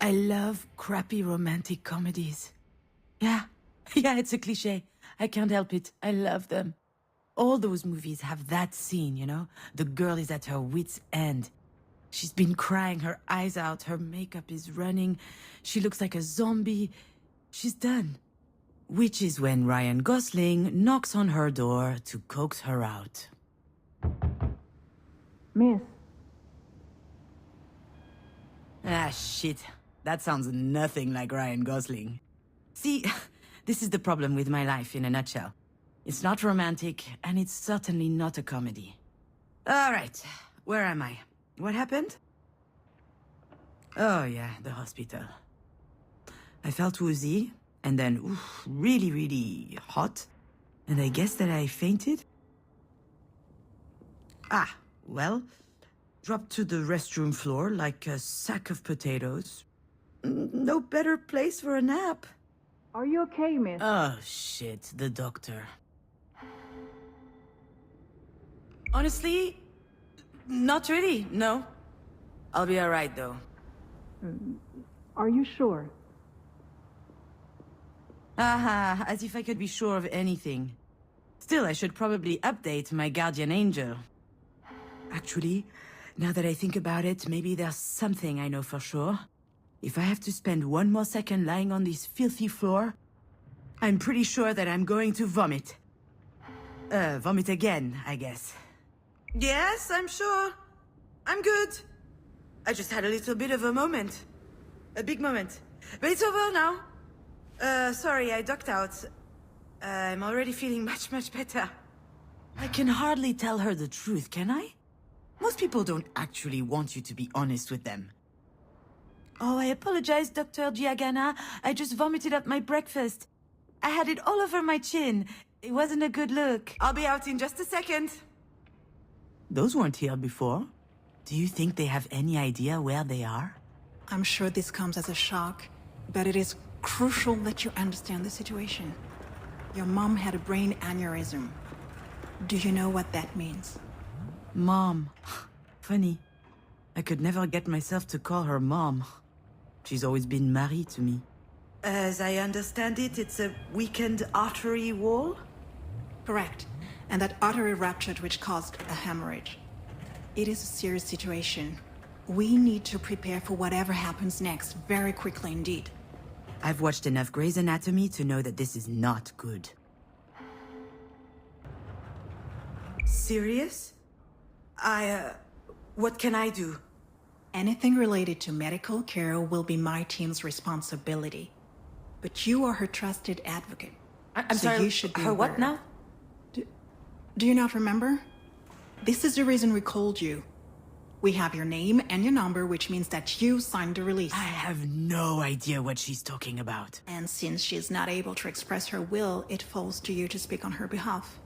I love crappy romantic comedies. Yeah, it's a cliché. I can't help it. I love them. All those movies have that scene, you know? The girl is at her wit's end. She's been crying her eyes out, her makeup is running, she looks like a zombie. She's done. Which is when Ryan Gosling knocks on her door to coax her out. Miss. Ah, shit. That sounds nothing like Ryan Gosling. See, this is the problem with my life in a nutshell. It's not romantic, and it's certainly not a comedy. All right, where am I? What happened? Oh yeah, the hospital. I felt woozy, and then really, really hot. And I guess that I fainted? Ah, well, dropped to the restroom floor like a sack of potatoes. No better place for a nap. Are you okay, miss? Oh shit, the doctor. Honestly, not really, no. I'll be alright though. Are you sure? Aha, as if I could be sure of anything. Still, I should probably update my guardian angel. Actually, now that I think about it, maybe there's something I know for sure. If I have to spend one more second lying on this filthy floor, I'm pretty sure that I'm going to vomit. Vomit again, I guess. Yes, I'm sure. I'm good. I just had a little bit of a moment. A big moment. But it's over now. Sorry, I ducked out. I'm already feeling much, much better. I can hardly tell her the truth, can I? Most people don't actually want you to be honest with them. Oh, I apologize, Dr. Giagana. I just vomited up my breakfast. I had it all over my chin. It wasn't a good look. I'll be out in just a second. Those weren't here before. Do you think they have any idea where they are? I'm sure this comes as a shock, but it is crucial that you understand the situation. Your mom had a brain aneurysm. Do you know what that means? Mom. Funny. I could never get myself to call her Mom. She's always been Marie to me. As I understand it, it's a weakened artery wall? Correct. And that artery ruptured, which caused a hemorrhage. It is a serious situation. We need to prepare for whatever happens next, very quickly indeed. I've watched enough Grey's Anatomy to know that this is not good. Serious? What can I do? Anything related to medical care will be my team's responsibility. But you are her trusted advocate. I'm so sorry, you should be her aware. what now? Do you not remember? This is the reason we called you. We have your name and your number, which means that you signed the release. I have no idea what she's talking about. And since she is not able to express her will, it falls to you to speak on her behalf.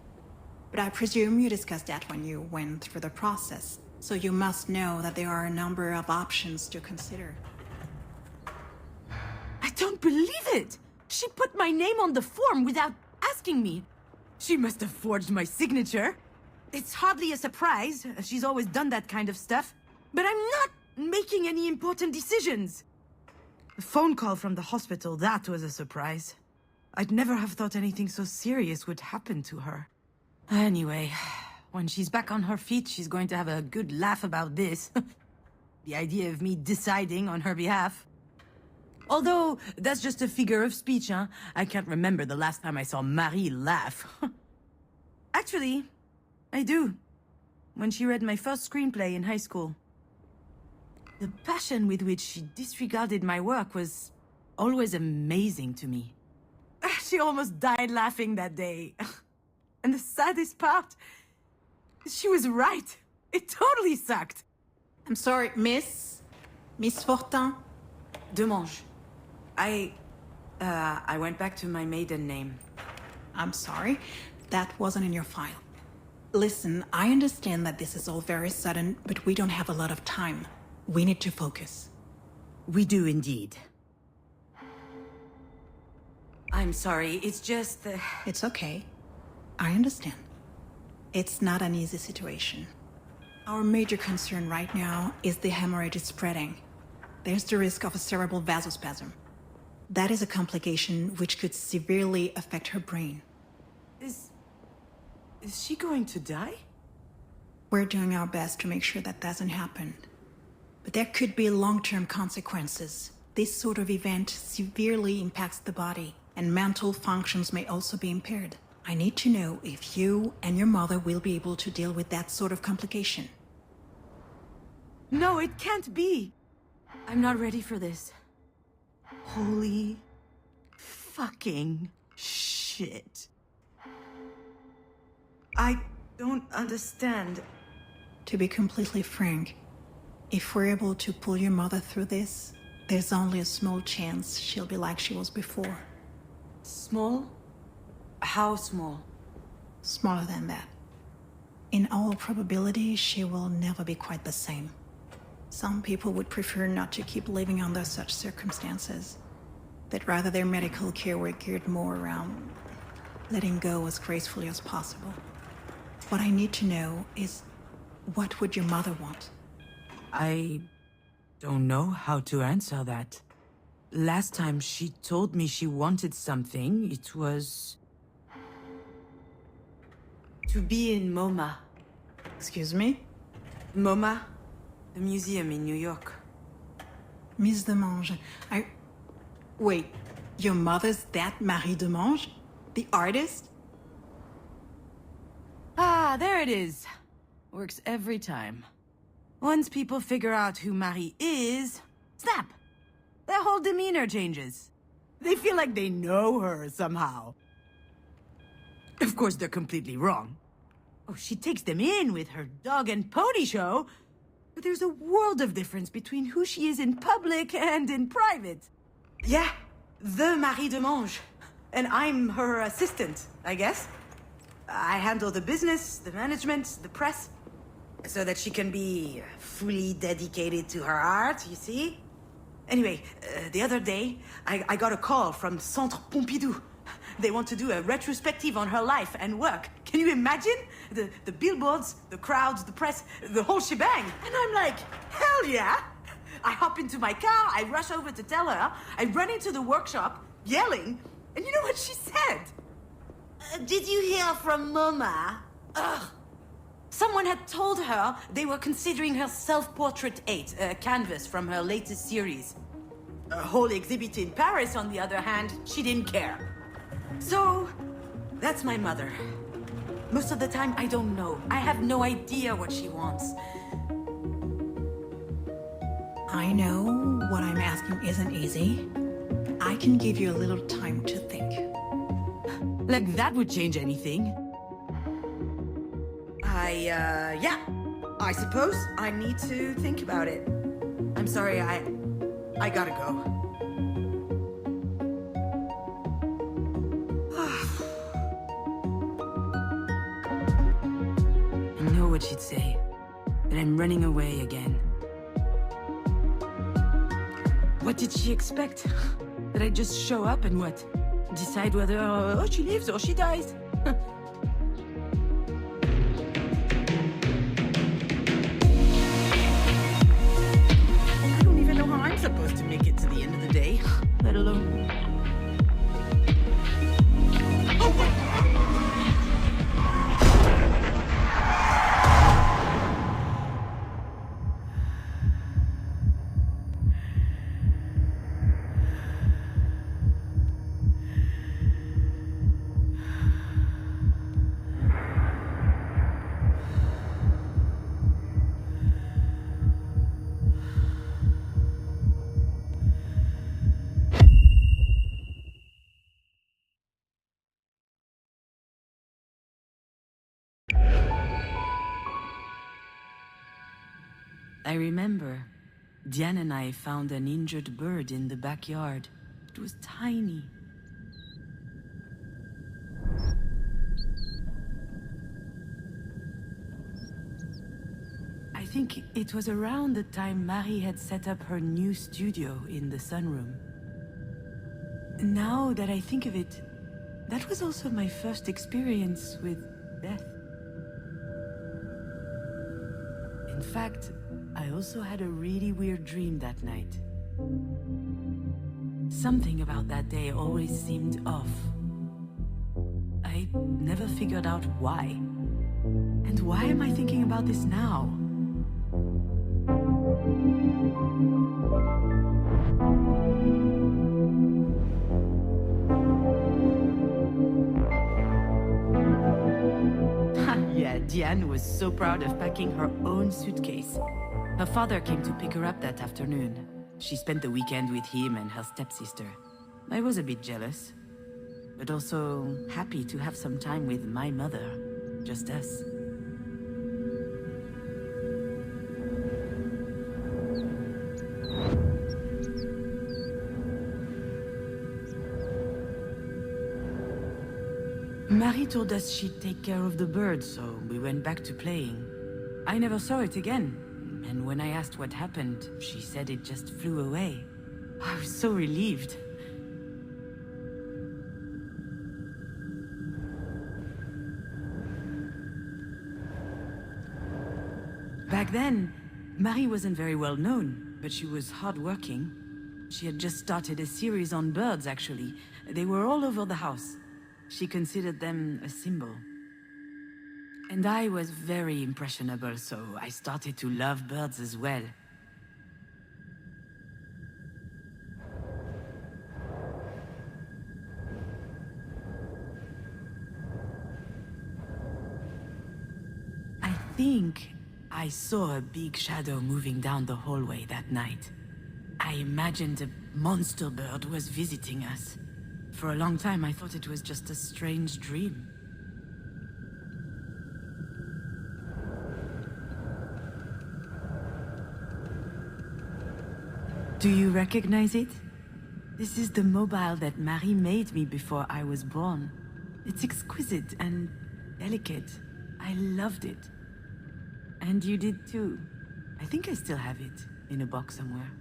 But I presume you discussed that when you went through the process, So you must know that there are a number of options to consider. I don't believe it! She put my name on the form without asking me. She must have forged my signature. It's hardly a surprise. She's always done that kind of stuff. But I'm not making any important decisions. The phone call from the hospital, that was a surprise. I'd never have thought anything so serious would happen to her. Anyway, when she's back on her feet, she's going to have a good laugh about this. The idea of me deciding on her behalf. Although, that's just a figure of speech, huh? I can't remember the last time I saw Marie laugh. Actually, I do. When she read my first screenplay in high school. The passion with which she disregarded my work was always amazing to me. She almost died laughing that day. And the saddest part, she was right. It totally sucked. I'm sorry, Miss Fortin? Demange. I went back to my maiden name. I'm sorry, that wasn't in your file. Listen, I understand that this is all very sudden, but we don't have a lot of time. We need to focus. We do indeed. I'm sorry, it's just... It's okay. I understand. It's not an easy situation. Our major concern right now is the hemorrhage is spreading. There's the risk of a cerebral vasospasm. That is a complication which could severely affect her brain. Is she going to die? We're doing our best to make sure that doesn't happen. But there could be long-term consequences. This sort of event severely impacts the body, and mental functions may also be impaired. I need to know if you and your mother will be able to deal with that sort of complication. No, it can't be. I'm not ready for this. Holy fucking shit. I don't understand. To be completely frank, if we're able to pull your mother through this, there's only a small chance she'll be like she was before. Small? How small? Smaller than that. In all probability, she will never be quite the same. Some people would prefer not to keep living under such circumstances. That rather their medical care were geared more around letting go as gracefully as possible. What I need to know is, what would your mother want? I don't know how to answer that. Last time she told me she wanted something, it was... to be in MoMA. Excuse me? MoMA? The museum in New York. Miss Demange, Wait, your mother's that Marie Demange? The artist? Ah, there it is. Works every time. Once people figure out who Marie is, snap! Their whole demeanor changes. They feel like they know her somehow. Of course, they're completely wrong. Oh, she takes them in with her dog and pony show, but there's a world of difference between who she is in public and in private. Yeah, the Marie Demange. And I'm her assistant, I guess. I handle the business, the management, the press, so that she can be fully dedicated to her art, you see? Anyway, the other day, I got a call from Centre Pompidou. They want to do a retrospective on her life and work. Can you imagine? The billboards, the crowds, the press, the whole shebang. And I'm like, hell yeah! I hop into my car, I rush over to tell her, I run into the workshop, yelling, and you know what she said? Did you hear from MoMA? Ugh. Someone had told her they were considering her Self-Portrait 8, a canvas from her latest series. A whole exhibit in Paris, on the other hand, she didn't care. So, that's my mother. Most of the time, I don't know. I have no idea what she wants. I know what I'm asking isn't easy. I can give you a little time to think. Like that would change anything. Yeah. I suppose I need to think about it. I'm sorry, I gotta go. I know what she'd say. that I'm running away again. What did she expect? That I just show up and what? Decide whether, oh, she lives or she dies? I don't even know how I'm supposed to make it to the end of the day, let alone... I remember, Diane and I found an injured bird in the backyard. It was tiny. I think it was around the time Marie had set up her new studio in the sunroom. Now that I think of it, that was also my first experience with death. In fact, I also had a really weird dream that night. Something about that day always seemed off. I never figured out why. And why am I thinking about this now? Yeah, Diane was so proud of packing her own suitcase. Her father came to pick her up that afternoon. She spent the weekend with him and her stepsister. I was a bit jealous, but also happy to have some time with my mother, just us. Marie told us she'd take care of the bird, so we went back to playing. I never saw it again, and when I asked what happened, she said it just flew away. I was so relieved. Back then, Marie wasn't very well known, but she was hardworking. She had just started a series on birds, actually. They were all over the house. She considered them a symbol. And I was very impressionable, so I started to love birds as well. I think I saw a big shadow moving down the hallway that night. I imagined a monster bird was visiting us. For a long time, I thought it was just a strange dream. Do you recognize it? This is the mobile that Marie made me before I was born. It's exquisite and delicate. I loved it. And you did too. I think I still have it, in a box somewhere.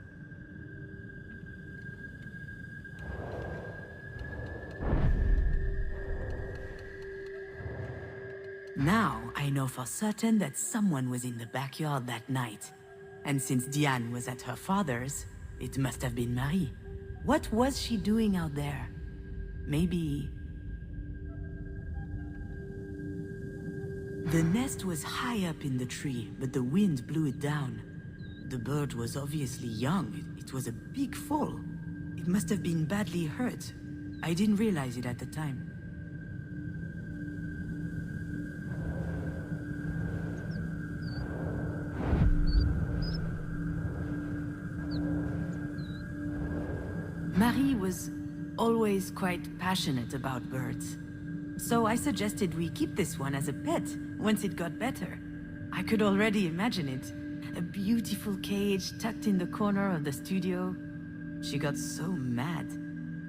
Now, I know for certain that someone was in the backyard that night. And since Diane was at her father's, it must have been Marie. What was she doing out there? Maybe... The nest was high up in the tree, but the wind blew it down. The bird was obviously young. It was a big fall. It must have been badly hurt. I didn't realize it at the time. Marie was always quite passionate about birds. So I suggested we keep this one as a pet once it got better. I could already imagine it. A beautiful cage tucked in the corner of the studio. She got so mad.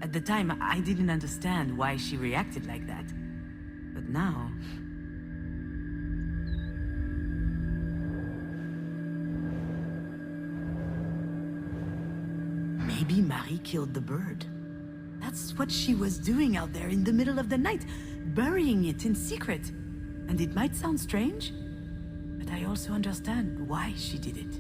At the time, I didn't understand why she reacted like that. But now... Maybe Marie killed the bird. That's what she was doing out there in the middle of the night, burying it in secret. And it might sound strange, but I also understand why she did it.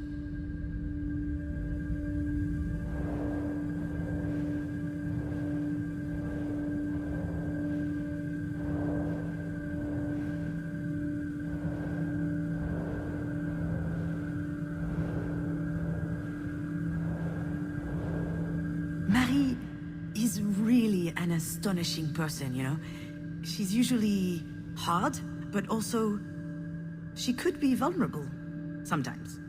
Marie is really an astonishing person, you know? She's usually hard, but also she could be vulnerable sometimes.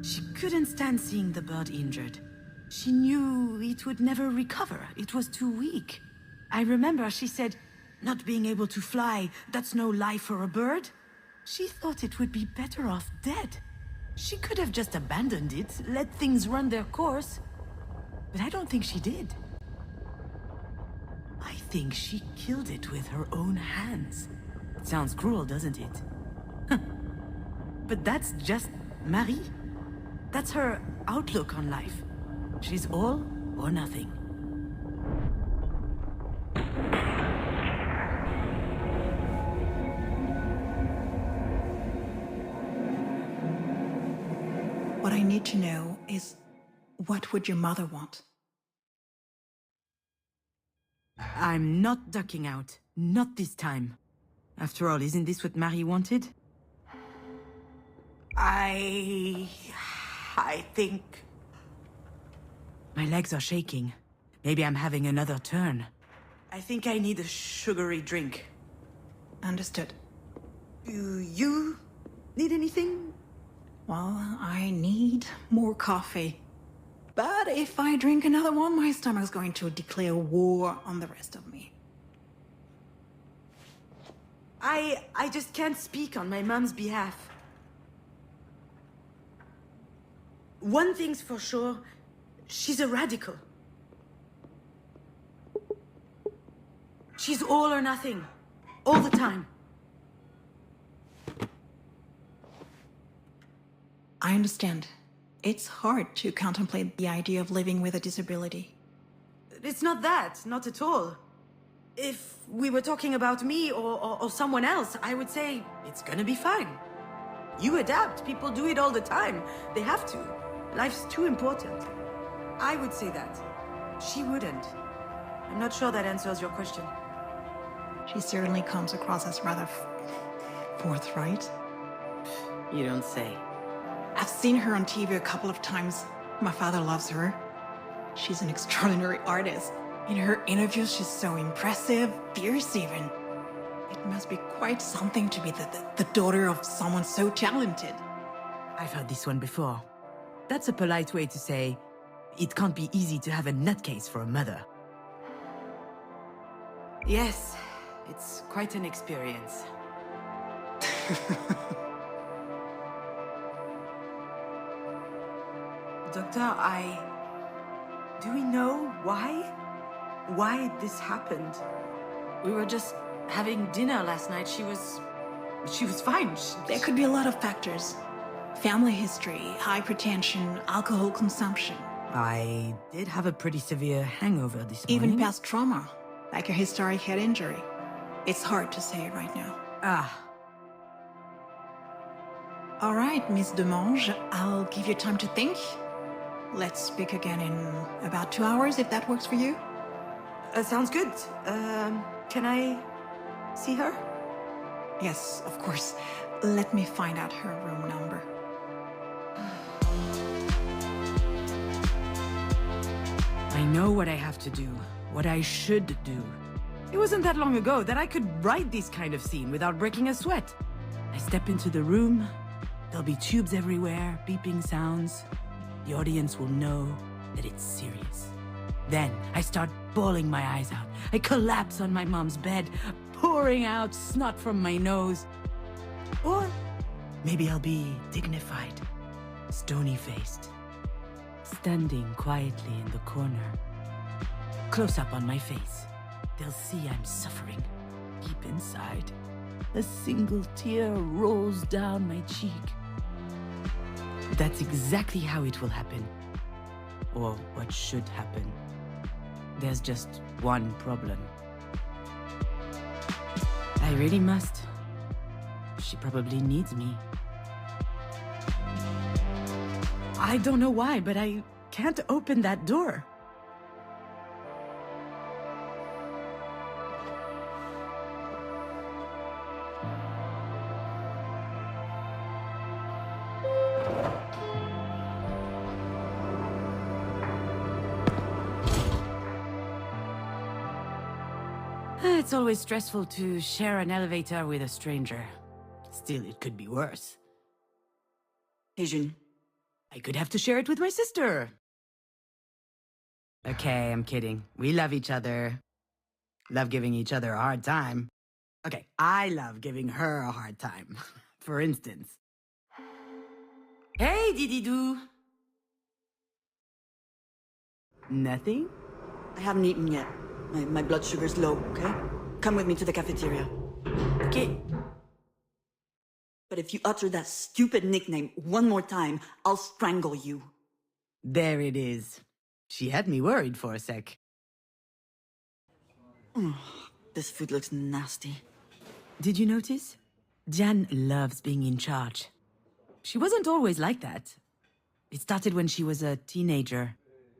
She couldn't stand seeing the bird injured. She knew it would never recover. It was too weak. I remember she said, not being able to fly, that's no life for a bird. She thought it would be better off dead. She could have just abandoned it, let things run their course. But I don't think she did. I think she killed it with her own hands. It sounds cruel, doesn't it? But that's just Marie. That's her outlook on life. She's all or nothing. What I need to know is, what would your mother want? I'm not ducking out. Not this time. After all, isn't this what Marie wanted? I think... My legs are shaking. Maybe I'm having another turn. I think I need a sugary drink. Understood. Do you need anything? Well, I need more coffee. But if I drink another one, my stomach's going to declare war on the rest of me. I just can't speak on my mom's behalf. One thing's for sure, she's a radical. She's all or nothing, all the time. I understand. It's hard to contemplate the idea of living with a disability. It's not that, not at all. If we were talking about me or someone else, I would say it's gonna be fine. You adapt, people do it all the time. They have to. Life's too important. I would say that. She wouldn't. I'm not sure that answers your question. She certainly comes across as rather forthright. You don't say. I've seen her on TV a couple of times. My father loves her. She's an extraordinary artist. In her interviews, she's so impressive, fierce even. It must be quite something to be the daughter of someone so talented. I've heard this one before. That's a polite way to say, it can't be easy to have a nutcase for a mother. Yes, it's quite an experience. Doctor, do we know why this happened? We were just having dinner last night. She was fine. There could be a lot of factors. Family history, hypertension, alcohol consumption. I did have a pretty severe hangover this morning. Even past trauma, like a historic head injury. It's hard to say right now. All right, Miss Demange, I'll give you time to think. Let's speak again in about 2 hours, if that works for you. Sounds good. Can I see her? Yes, of course. Let me find out her room number. I know what I have to do, what I should do. It wasn't that long ago that I could write this kind of scene without breaking a sweat. I step into the room, there'll be tubes everywhere, beeping sounds. The audience will know that it's serious. Then I start bawling my eyes out. I collapse on my mom's bed, pouring out snot from my nose. Or maybe I'll be dignified, stony-faced, standing quietly in the corner. Close up on my face. They'll see I'm suffering. Deep inside, a single tear rolls down my cheek. That's exactly how it will happen. or what should happen. There's just one problem. I really must. She probably needs me. I don't know why, but I can't open that door. It's always stressful to share an elevator with a stranger. Still, it could be worse. Hey, June. I could have to share it with my sister. Okay, I'm kidding. We love each other. Love giving each other a hard time. Okay, I love giving her a hard time. For instance. Hey, Didi-Doo! Nothing? I haven't eaten yet. My blood sugar's low, okay? Come with me to the cafeteria. Okay. But if you utter that stupid nickname one more time, I'll strangle you. There it is. She had me worried for a sec. This food looks nasty. Did you notice? Diane loves being in charge. She wasn't always like that. It started when she was a teenager.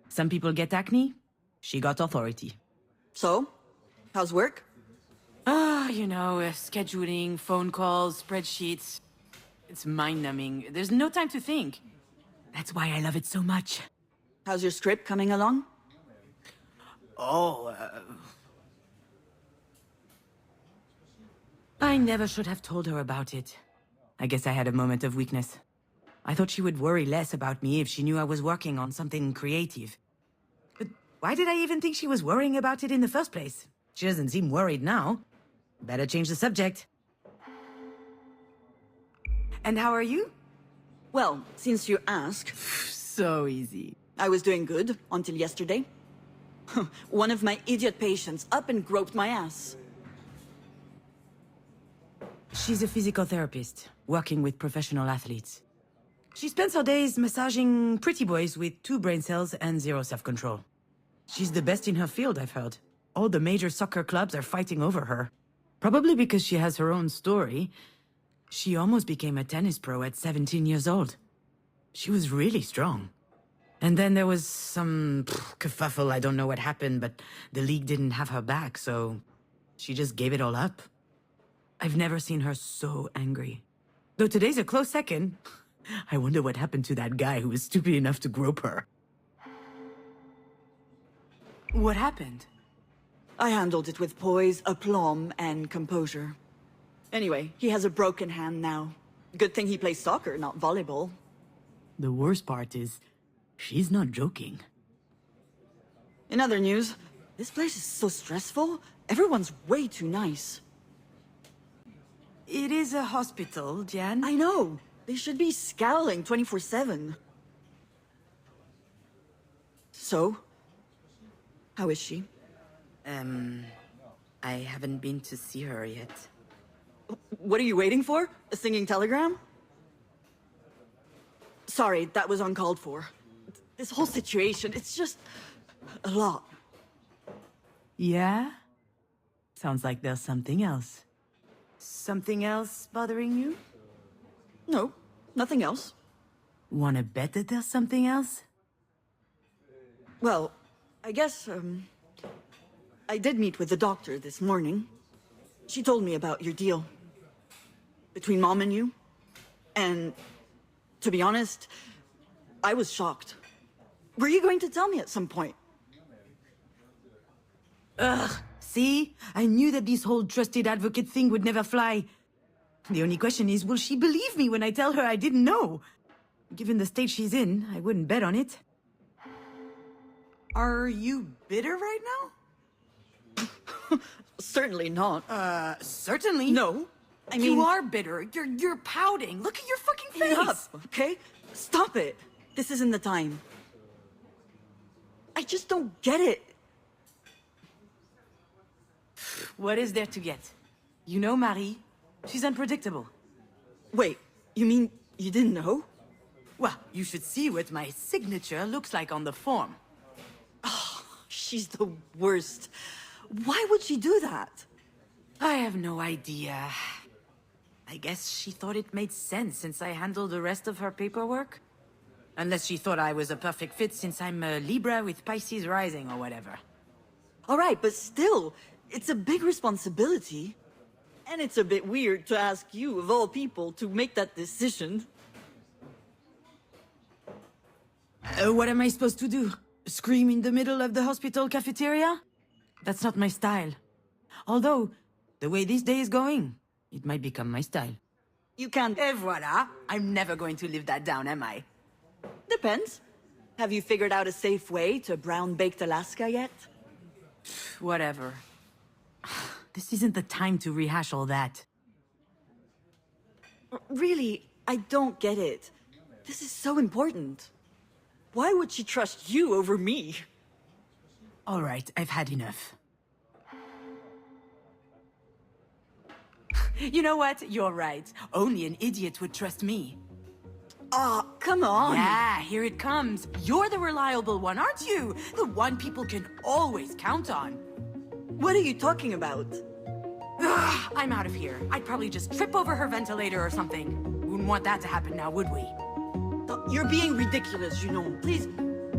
Some people get acne. She got authority. So, how's work? Scheduling, phone calls, spreadsheets. It's mind-numbing. There's no time to think. That's why I love it so much. How's your script coming along? I never should have told her about it. I guess I had a moment of weakness. I thought she would worry less about me if she knew I was working on something creative. But why did I even think she was worrying about it in the first place? She doesn't seem worried now. Better change the subject. And how are you? Well, since you ask, So easy. I was doing good until yesterday. One of my idiot patients up and groped my ass. She's a physical therapist, working with professional athletes. She spends her days massaging pretty boys with 2 brain cells and 0 self-control. She's the best in her field, I've heard. All the major soccer clubs are fighting over her. Probably because she has her own story. She almost became a tennis pro at 17 years old. She was really strong. And then there was some kerfuffle, I don't know what happened, but the league didn't have her back, so she just gave it all up. I've never seen her so angry. Though today's a close second. I wonder what happened to that guy who was stupid enough to grope her. What happened? I handled it with poise, aplomb, and composure. Anyway, he has a broken hand now. Good thing he plays soccer, not volleyball. The worst part is, she's not joking. In other news, this place is so stressful. Everyone's way too nice. It is a hospital, Diane. I know. They should be scowling 24/7. So, how is she? I haven't been to see her yet. What are you waiting for? A singing telegram? Sorry, that was uncalled for. This whole situation, it's just a lot. Yeah? Sounds like there's something else. Something else bothering you? No, nothing else. Wanna bet that there's something else? Well, I guess, I did meet with the doctor this morning. She told me about your deal. Between Mom and you. And, to be honest, I was shocked. Were you going to tell me at some point? See? I knew that this whole trusted advocate thing would never fly. The only question is, will she believe me when I tell her I didn't know? Given the state she's in, I wouldn't bet on it. Are you bitter right now? Certainly not. Certainly. No. I mean... You are bitter. You're pouting. Look at your fucking face. Enough, okay? Stop it. This isn't the time. I just don't get it. What is there to get? You know Marie. She's unpredictable. Wait, you mean you didn't know? Well, you should see what my signature looks like on the form. She's the worst. Why would she do that? I have no idea. I guess she thought it made sense since I handled the rest of her paperwork. Unless she thought I was a perfect fit since I'm a Libra with Pisces rising or whatever. All right, but still, it's a big responsibility. And it's a bit weird to ask you, of all people, to make that decision. What am I supposed to do? Scream in the middle of the hospital cafeteria? That's not my style. Although, the way this day is going, it might become my style. You can't... Et voila! I'm never going to live that down, am I? Depends. Have you figured out a safe way to brown-baked Alaska yet? Whatever. This isn't the time to rehash all that. Really, I don't get it. This is so important. Why would she trust you over me? All right, I've had enough. You know what? You're right. Only an idiot would trust me. Aw, come on! Yeah, here it comes. You're the reliable one, aren't you? The one people can always count on. What are you talking about? Ugh, I'm out of here. I'd probably just trip over her ventilator or something. Wouldn't want that to happen now, would we? You're being ridiculous, Junon. Please,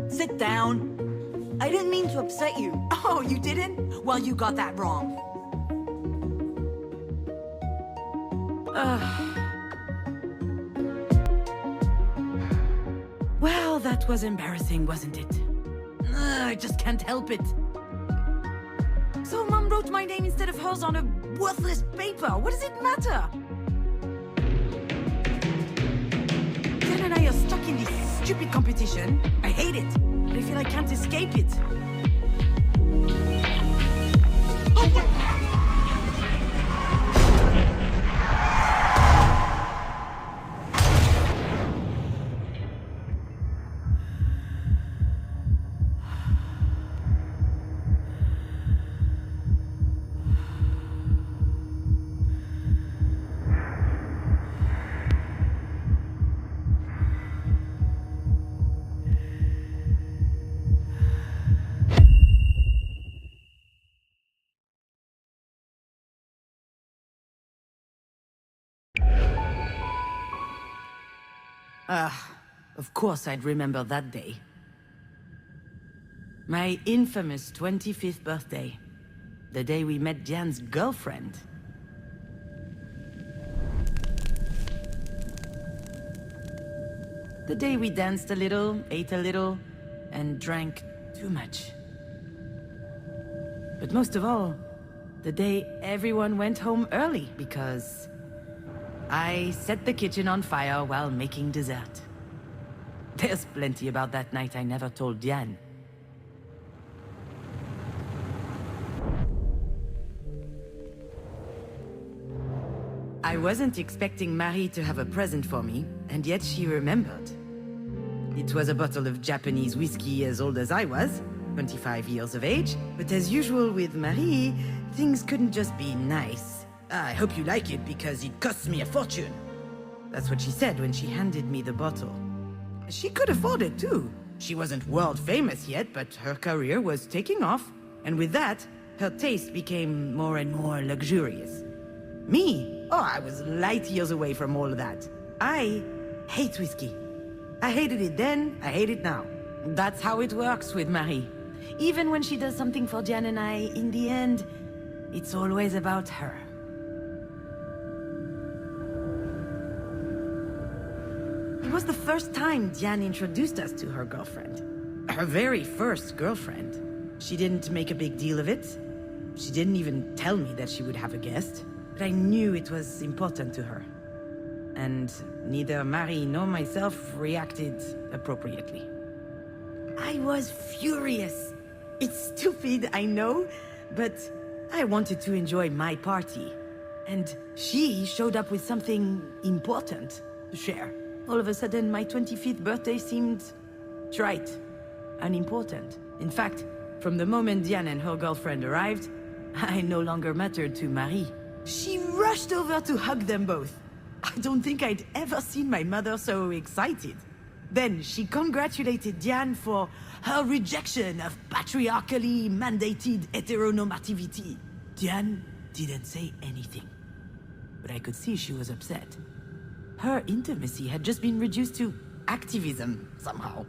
sit down. I didn't mean to upset you. Oh, you didn't? Well, you got that wrong. Well, that was embarrassing, wasn't it? I just can't help it. So Mom wrote my name instead of hers on a worthless paper. What does it matter? Dan and I are stuck in this stupid competition. I hate it, but I feel I can't escape it. Oh, what? Of course I'd remember that day. My infamous 25th birthday. The day we met Diane's girlfriend. The day we danced a little, ate a little, and drank too much. But most of all, the day everyone went home early because I set the kitchen on fire while making dessert. There's plenty about that night I never told Diane. I wasn't expecting Marie to have a present for me, and yet she remembered. It was a bottle of Japanese whiskey as old as I was, 25 years of age, but as usual with Marie, things couldn't just be nice. I hope you like it because it costs me a fortune. That's what she said when she handed me the bottle. She could afford it too. She wasn't world famous yet, but her career was taking off, and with that, her taste became more and more luxurious. Me? Oh, I was light years away from all of that. I hate whiskey. I hated it then, I hate it now. That's how it works with Marie. Even when she does something for Diane and I, in the end, it's always about her. It was the first time Diane introduced us to her girlfriend. Her very first girlfriend. She didn't make a big deal of it. She didn't even tell me that she would have a guest. But I knew it was important to her. And neither Marie nor myself reacted appropriately. I was furious. It's stupid, I know, but I wanted to enjoy my party. And she showed up with something important to share. All of a sudden, my 25th birthday seemed trite, unimportant. In fact, from the moment Diane and her girlfriend arrived, I no longer mattered to Marie. She rushed over to hug them both. I don't think I'd ever seen my mother so excited. Then she congratulated Diane for her rejection of patriarchally mandated heteronormativity. Diane didn't say anything, but I could see she was upset. Her intimacy had just been reduced to activism, somehow.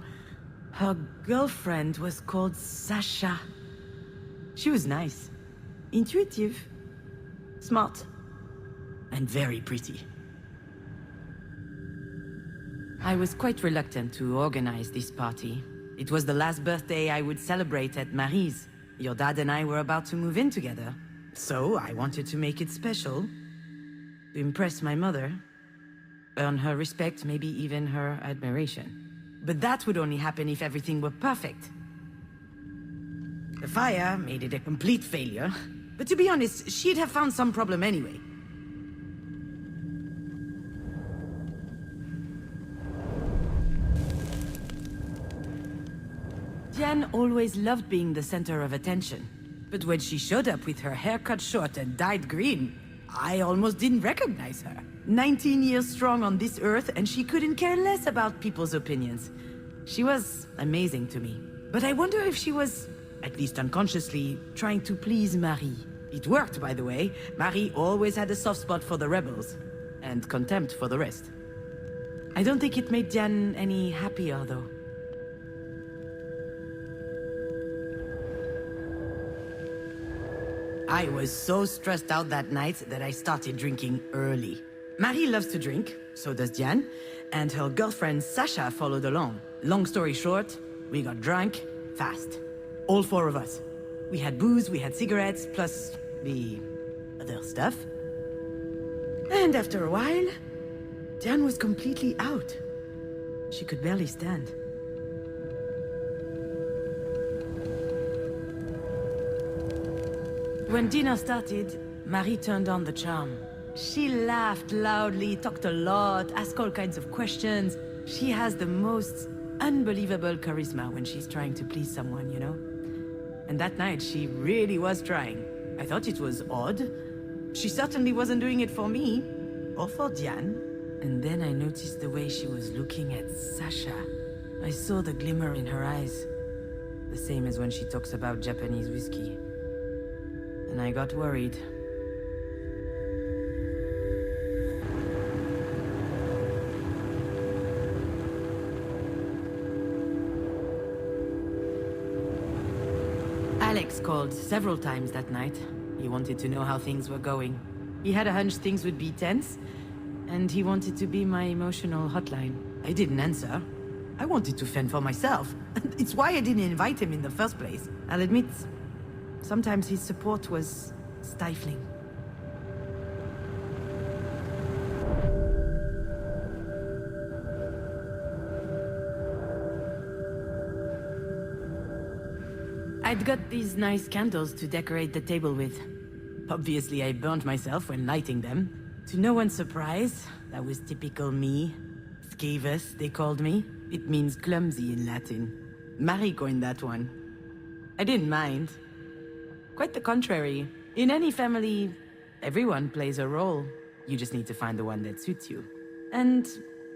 Her girlfriend was called Sasha. She was nice, intuitive, smart, and very pretty. I was quite reluctant to organize this party. It was the last birthday I would celebrate at Marie's. Your dad and I were about to move in together. So I wanted to make it special, to impress my mother, earn her respect, maybe even her admiration. But that would only happen if everything were perfect. The fire made it a complete failure, but to be honest, she'd have found some problem anyway. Diane always loved being the center of attention. But when she showed up with her hair cut short and dyed green, I almost didn't recognize her. 19 years strong on this earth, and she couldn't care less about people's opinions. She was amazing to me. But I wonder if she was, at least unconsciously, trying to please Marie. It worked, by the way. Marie always had a soft spot for the rebels, and contempt for the rest. I don't think it made Diane any happier, though. I was so stressed out that night that I started drinking early. Marie loves to drink, so does Diane, and her girlfriend Sasha followed along. Long story short, we got drunk fast. All four of us. We had booze, we had cigarettes, plus the other stuff. And after a while, Diane was completely out. She could barely stand. When dinner started, Marie turned on the charm. She laughed loudly, talked a lot, asked all kinds of questions. She has the most unbelievable charisma when she's trying to please someone, you know? And that night, she really was trying. I thought it was odd. She certainly wasn't doing it for me, or for Diane. And then I noticed the way she was looking at Sasha. I saw the glimmer in her eyes. The same as when she talks about Japanese whiskey. And I got worried. Alex called several times that night. He wanted to know how things were going. He had a hunch things would be tense, and he wanted to be my emotional hotline. I didn't answer. I wanted to fend for myself. It's why I didn't invite him in the first place. I'll admit, sometimes his support was stifling. I'd got these nice candles to decorate the table with. Obviously, I burned myself when lighting them. To no one's surprise, that was typical me. Scavus, they called me. It means clumsy in Latin. Marie coined that one. I didn't mind. Quite the contrary. In any family, everyone plays a role. You just need to find the one that suits you. And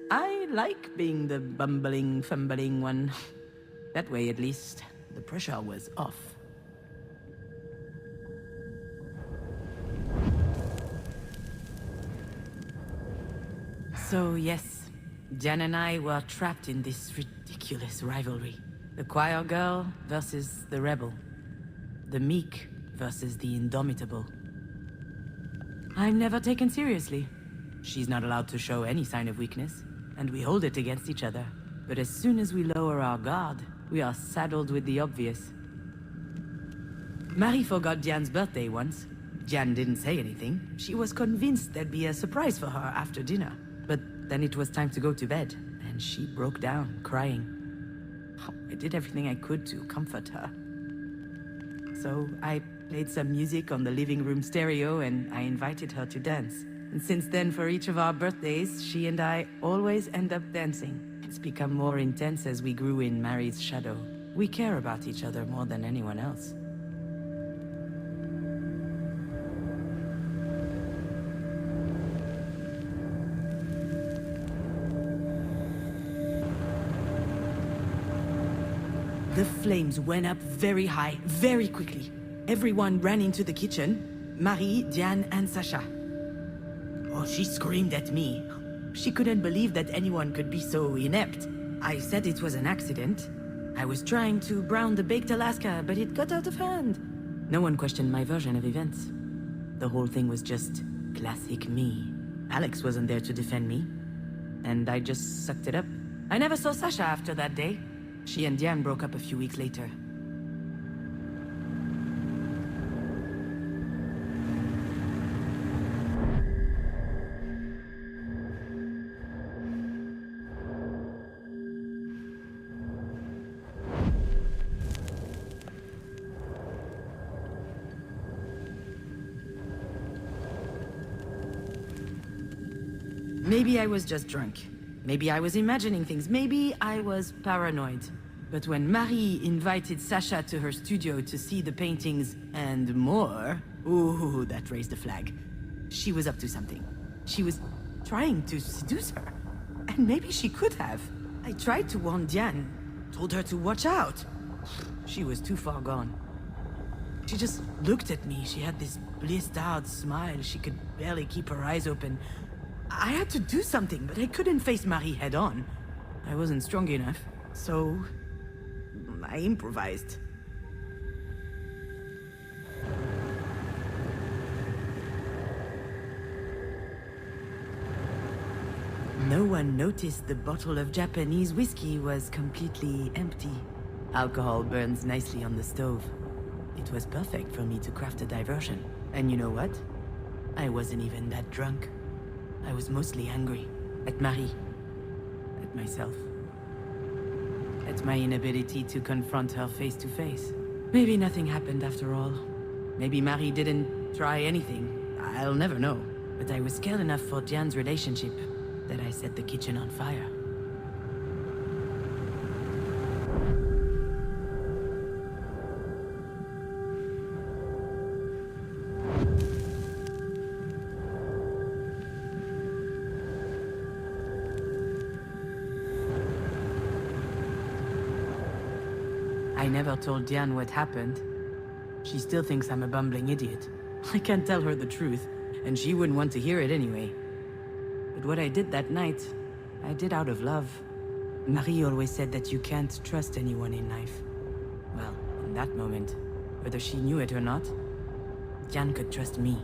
I like being the bumbling, fumbling one. That way, at least, the pressure was off. So yes, Jan and I were trapped in this ridiculous rivalry. The choir girl versus the rebel. The meek versus the indomitable. I'm never taken seriously. She's not allowed to show any sign of weakness, and we hold it against each other. But as soon as we lower our guard, we are saddled with the obvious. Marie forgot Diane's birthday once. Diane didn't say anything. She was convinced there'd be a surprise for her after dinner. But then it was time to go to bed, and she broke down, crying. I did everything I could to comfort her. So I played some music on the living room stereo, and I invited her to dance. And since then, for each of our birthdays, she and I always end up dancing. It's become more intense as we grew in Marie's shadow. We care about each other more than anyone else. The flames went up very high, very quickly. Everyone ran into the kitchen. Marie, Diane, and Sacha. Oh, she screamed at me. She couldn't believe that anyone could be so inept. I said it was an accident. I was trying to brown the baked Alaska, but it got out of hand. No one questioned my version of events. The whole thing was just classic me. Alex wasn't there to defend me, and I just sucked it up. I never saw Sacha after that day. She and Diane broke up a few weeks later. Maybe I was just drunk. Maybe I was imagining things. Maybe I was paranoid. But when Marie invited Sacha to her studio to see the paintings and more, ooh, that raised a flag. She was up to something. She was trying to seduce her. And maybe she could have. I tried to warn Diane, told her to watch out. She was too far gone. She just looked at me. She had this blissed out smile. She could barely keep her eyes open. I had to do something, but I couldn't face Marie head on. I wasn't strong enough, so I improvised. No one noticed the bottle of Japanese whiskey was completely empty. Alcohol burns nicely on the stove. It was perfect for me to craft a diversion. And you know what? I wasn't even that drunk. I was mostly angry. At Marie. At myself. At my inability to confront her face to face. Maybe nothing happened after all. Maybe Marie didn't try anything. I'll never know. But I was scared enough for Diane's relationship that I set the kitchen on fire. I never told Diane what happened. She still thinks I'm a bumbling idiot. I can't tell her the truth, and she wouldn't want to hear it anyway. But what I did that night, I did out of love. Marie always said that you can't trust anyone in life. Well, in that moment, whether she knew it or not, Diane could trust me.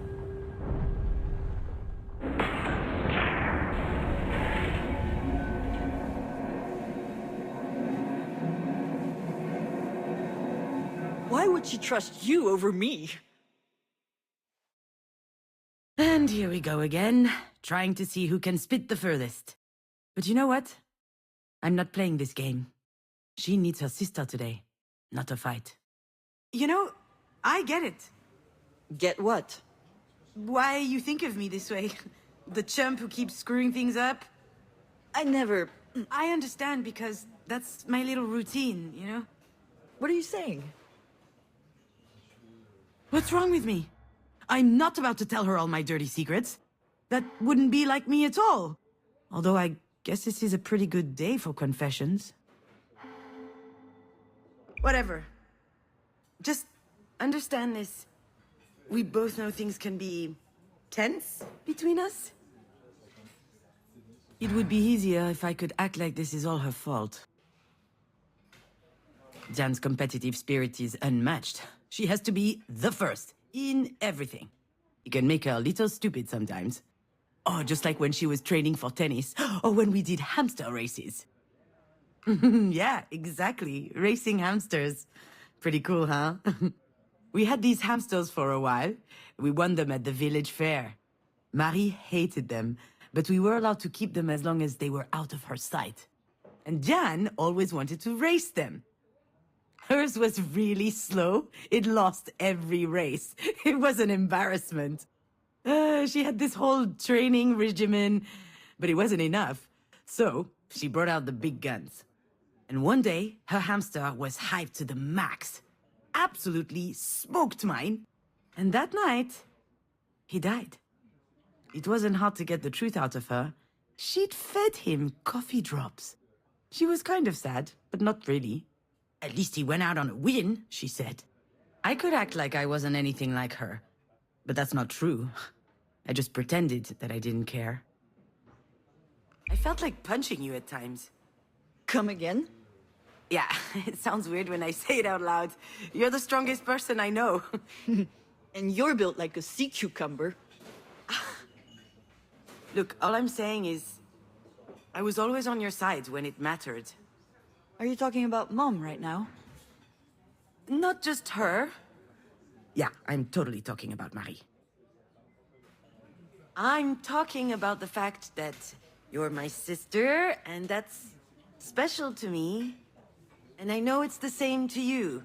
Why would she trust you over me? And here we go again, trying to see who can spit the furthest. But you know what? I'm not playing this game. She needs her sister today, not a fight. You know, I get it. Get what? Why you think of me this way. The chump who keeps screwing things up. I never... I understand because that's my little routine, you know? What are you saying? What's wrong with me? I'm not about to tell her all my dirty secrets. That wouldn't be like me at all. Although I guess this is a pretty good day for confessions. Whatever. Just understand this. We both know things can be tense between us. It would be easier if I could act like this is all her fault. Diane's competitive spirit is unmatched. She has to be the first in everything. You can make her a little stupid sometimes. Oh, just like when she was training for tennis, or when we did hamster races. Yeah, exactly. Racing hamsters. Pretty cool, huh? We had these hamsters for a while. We won them at the village fair. Marie hated them, but we were allowed to keep them as long as they were out of her sight. And Diane always wanted to race them. Hers was really slow. It lost every race. It was an embarrassment. She had this whole training regimen, but it wasn't enough. So she brought out the big guns. And one day, her hamster was hyped to the max. Absolutely smoked mine. And that night, he died. It wasn't hard to get the truth out of her. She'd fed him coffee drops. She was kind of sad, but not really. At least he went out on a win, she said. I could act like I wasn't anything like her, but that's not true. I just pretended that I didn't care. I felt like punching you at times. Come again? Yeah, it sounds weird when I say it out loud. You're the strongest person I know. And you're built like a sea cucumber. Look, all I'm saying is, I was always on your side when it mattered. Are you talking about Mom right now? Not just her. Yeah, I'm totally talking about Marie. I'm talking about the fact that you're my sister, and that's special to me. And I know it's the same to you.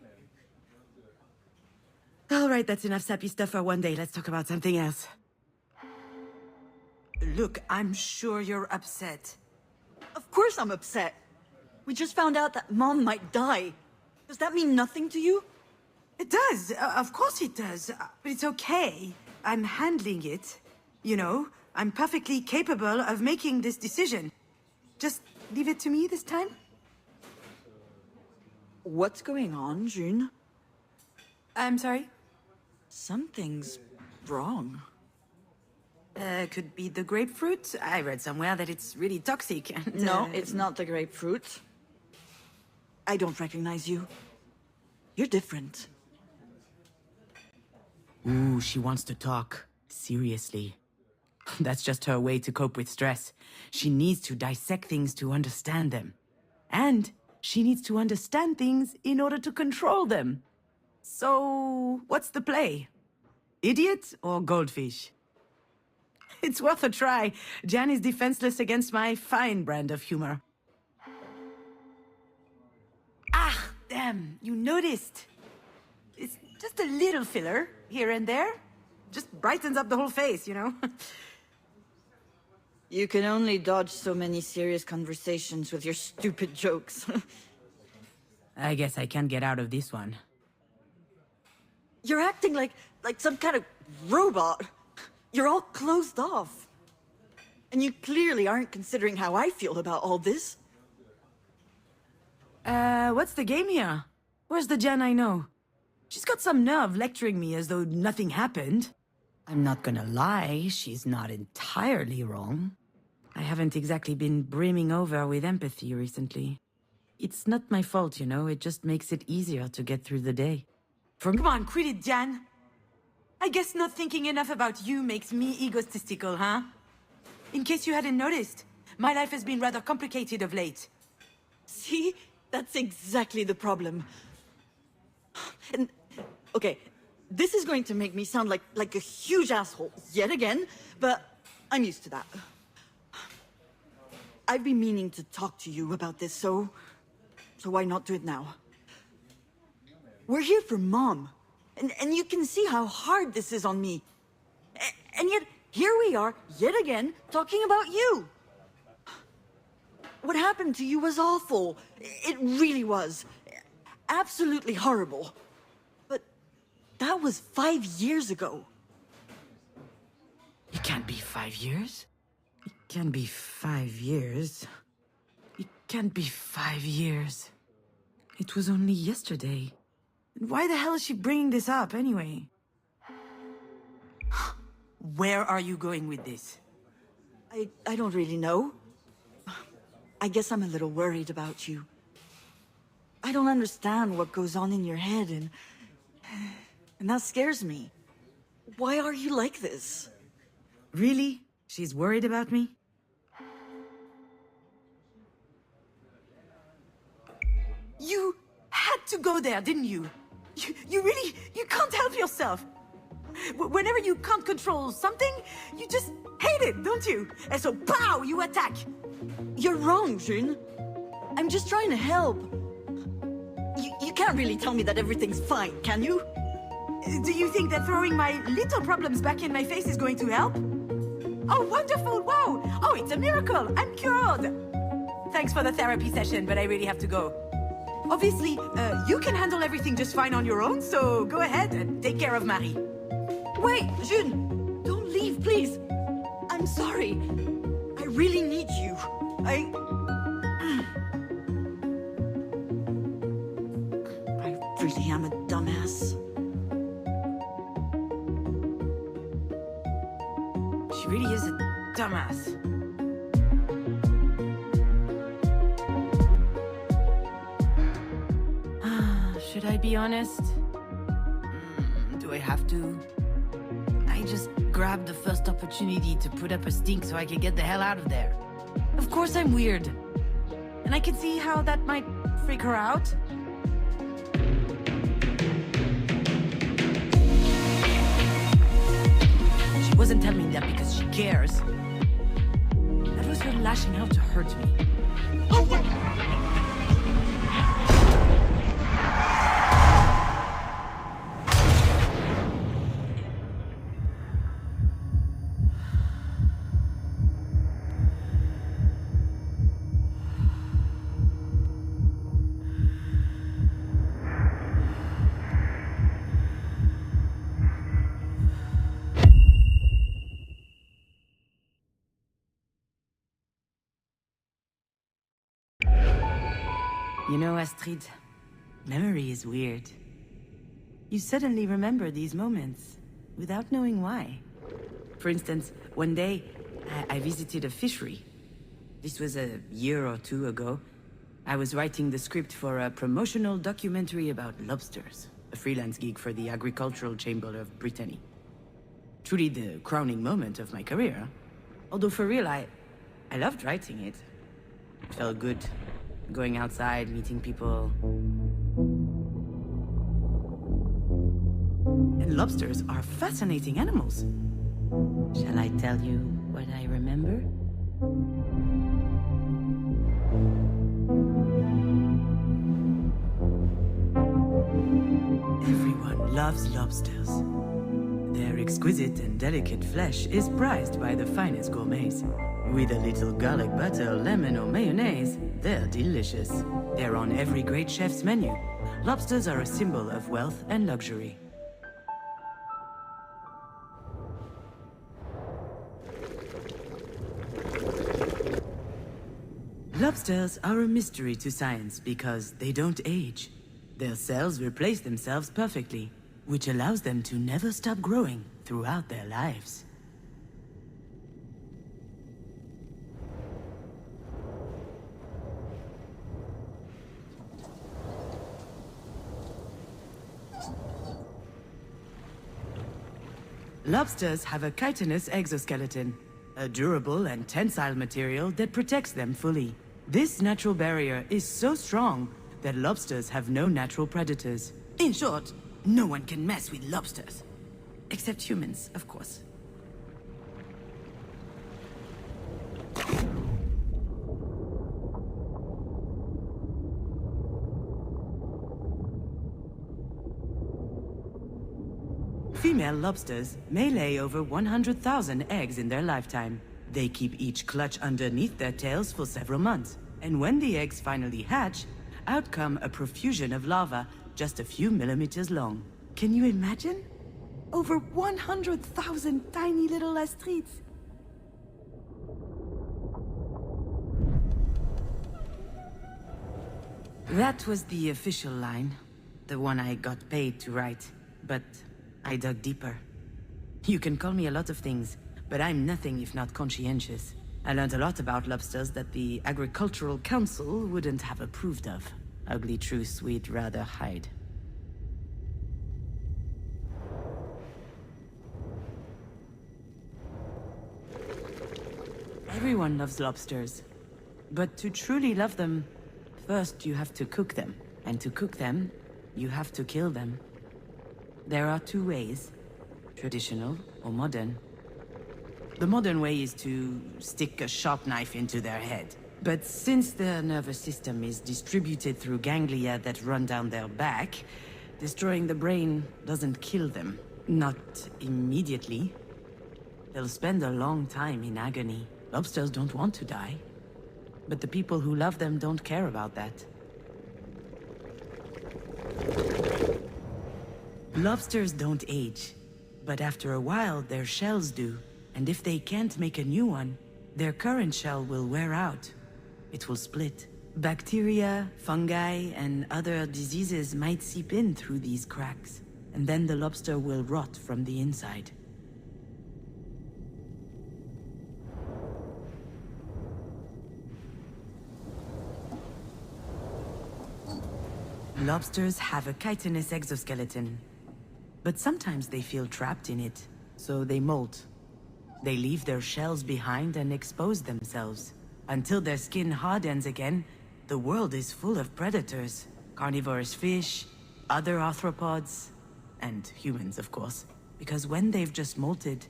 All right, that's enough sappy stuff for one day. Let's talk about something else. Look, I'm sure you're upset. Of course I'm upset. We just found out that Mom might die. Does that mean nothing to you? It does. Of course it does. But it's okay. I'm handling it. You know, I'm perfectly capable of making this decision. Just leave it to me this time. What's going on, June? I'm sorry? Something's wrong. Could be the grapefruit. I read somewhere that it's really toxic. And, No, it's not the grapefruit. I don't recognize you. You're different. Ooh, she wants to talk. Seriously. That's just her way to cope with stress. She needs to dissect things to understand them. And she needs to understand things in order to control them. So, what's the play? Idiot or goldfish? It's worth a try. Jan is defenseless against my fine brand of humor. Ah, damn, you noticed. It's just a little filler, here and there. Just brightens up the whole face, you know? You can only dodge so many serious conversations with your stupid jokes. I guess I can't get out of this one. You're acting like some kind of robot. You're all closed off. And you clearly aren't considering how I feel about all this. What's the game here? Where's the Jan I know? She's got some nerve lecturing me as though nothing happened. I'm not gonna lie, she's not entirely wrong. I haven't exactly been brimming over with empathy recently. It's not my fault, you know, it just makes it easier to get through the day. Come on, quit it, Jan! I guess not thinking enough about you makes me egotistical, huh? In case you hadn't noticed, my life has been rather complicated of late. See? That's exactly the problem. And, okay, this is going to make me sound like a huge asshole yet again, but I'm used to that. I've been meaning to talk to you about this, so why not do it now? We're here for Mom, and you can see how hard this is on me. And yet, here we are, yet again, talking about you. What happened to you was awful. It really was. Absolutely horrible. But that was 5 years ago. It can't be 5 years. It can't be 5 years. It can't be 5 years. It was only yesterday. Why the hell is she bringing this up, anyway? Where are you going with this? I don't really know. I guess I'm a little worried about you. I don't understand what goes on in your head, and that scares me. Why are you like this? Really? She's worried about me? You had to go there, didn't you? You can't help yourself. Whenever you can't control something, you just hate it, don't you? And so, pow, you attack. You're wrong, June. I'm just trying to help. You can't really tell me that everything's fine, can you? Do you think that throwing my little problems back in my face is going to help? Oh, wonderful, wow. Oh, it's a miracle, I'm cured. Thanks for the therapy session, but I really have to go. Obviously, you can handle everything just fine on your own, so go ahead and take care of Marie. Wait, June! Don't leave, please! I'm sorry. I really need you. Really am a dumbass. She really is a dumbass. Should I be honest? Do I have to? I just grabbed the first opportunity to put up a stink so I could get the hell out of there. Of course I'm weird. And I can see how that might freak her out. She wasn't telling me that because she cares. That was her lashing out to hurt me. Oh, what? You know, Astrid, memory is weird. You suddenly remember these moments, without knowing why. For instance, one day, I visited a fishery. This was a year or two ago. I was writing the script for a promotional documentary about lobsters, a freelance gig for the Agricultural Chamber of Brittany. Truly the crowning moment of my career. Although for real, I loved writing it. It felt good. Going outside, meeting people. And lobsters are fascinating animals. Shall I tell you what I remember? Everyone loves lobsters. Their exquisite and delicate flesh is prized by the finest gourmets. With a little garlic butter, lemon or mayonnaise, they're delicious. They're on every great chef's menu. Lobsters are a symbol of wealth and luxury. Lobsters are a mystery to science because they don't age. Their cells replace themselves perfectly, which allows them to never stop growing throughout their lives. Lobsters have a chitinous exoskeleton, a durable and tensile material that protects them fully. This natural barrier is so strong that lobsters have no natural predators. In short, no one can mess with lobsters. Except humans, of course. Female lobsters may lay over 100,000 eggs in their lifetime. They keep each clutch underneath their tails for several months. And when the eggs finally hatch, out come a profusion of larvae just a few millimeters long. Can you imagine? Over 100,000 tiny little Astrids. That was the official line. The one I got paid to write. But I dug deeper. You can call me a lot of things, but I'm nothing if not conscientious. I learned a lot about lobsters that the Agricultural Council wouldn't have approved of. Ugly truths we'd rather hide. Everyone loves lobsters. But to truly love them, first you have to cook them. And to cook them, you have to kill them. There are two ways, traditional or modern. The modern way is to stick a sharp knife into their head. But since their nervous system is distributed through ganglia that run down their back, destroying the brain doesn't kill them. Not immediately. They'll spend a long time in agony. Lobsters don't want to die. But the people who love them don't care about that. Lobsters don't age, but after a while their shells do, and if they can't make a new one, their current shell will wear out. It will split. Bacteria, fungi, and other diseases might seep in through these cracks, and then the lobster will rot from the inside. Lobsters have a chitinous exoskeleton, but sometimes they feel trapped in it, so they molt. They leave their shells behind and expose themselves. Until their skin hardens again, the world is full of predators. Carnivorous fish, other arthropods, and humans, of course. Because when they've just molted,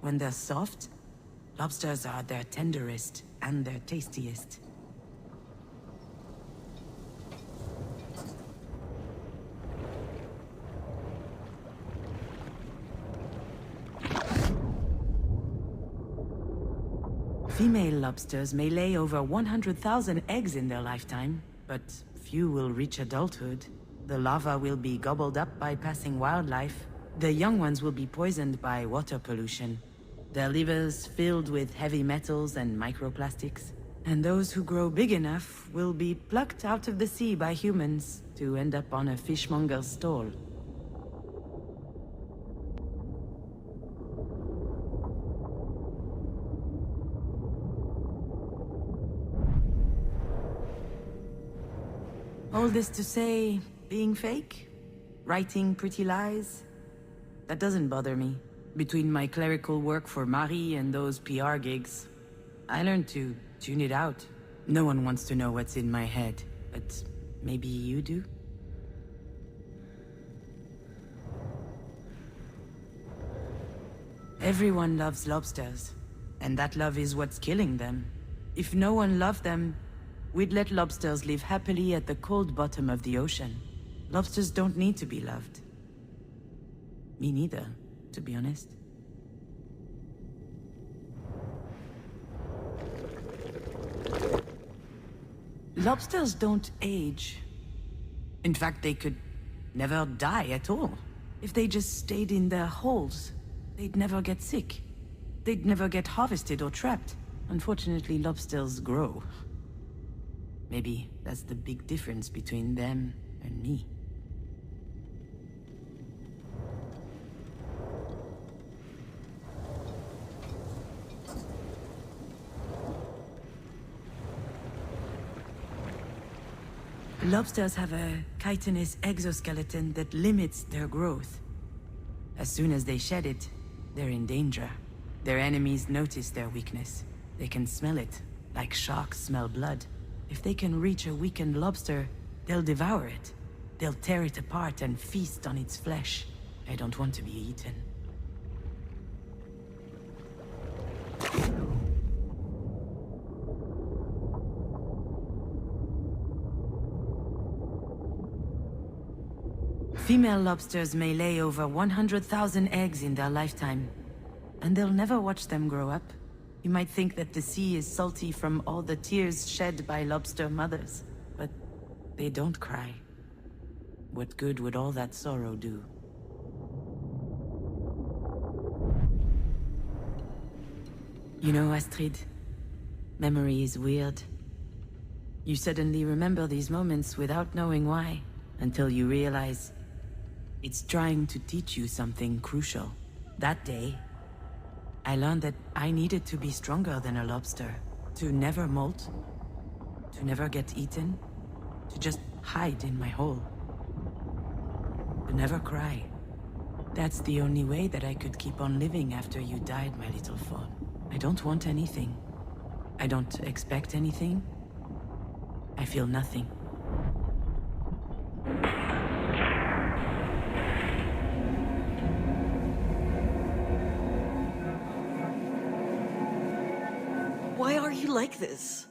when they're soft, lobsters are their tenderest and their tastiest. Female lobsters may lay over 100,000 eggs in their lifetime, but few will reach adulthood. The larvae will be gobbled up by passing wildlife. The young ones will be poisoned by water pollution. Their livers filled with heavy metals and microplastics. And those who grow big enough will be plucked out of the sea by humans to end up on a fishmonger's stall. All this to say, being fake? Writing pretty lies? That doesn't bother me. Between my clerical work for Marie and those PR gigs, I learned to tune it out. No one wants to know what's in my head, but maybe you do? Everyone loves lobsters, and that love is what's killing them. If no one loved them, we'd let lobsters live happily at the cold bottom of the ocean. Lobsters don't need to be loved. Me neither, to be honest. Lobsters don't age. In fact, they could never die at all. If they just stayed in their holes, they'd never get sick. They'd never get harvested or trapped. Unfortunately, lobsters grow. Maybe that's the big difference between them and me. Lobsters have a chitinous exoskeleton that limits their growth. As soon as they shed it, they're in danger. Their enemies notice their weakness. They can smell it, like sharks smell blood. If they can reach a weakened lobster, they'll devour it. They'll tear it apart and feast on its flesh. I don't want to be eaten. Female lobsters may lay over 100,000 eggs in their lifetime, and they'll never watch them grow up. You might think that the sea is salty from all the tears shed by lobster mothers, but they don't cry. What good would all that sorrow do? You know, Astrid, memory is weird. You suddenly remember these moments without knowing why, until you realize it's trying to teach you something crucial. That day, I learned that I needed to be stronger than a lobster, to never molt, to never get eaten, to just hide in my hole, to never cry. That's the only way that I could keep on living after you died, my little fawn. I don't want anything. I don't expect anything. I feel nothing. Why are you like this?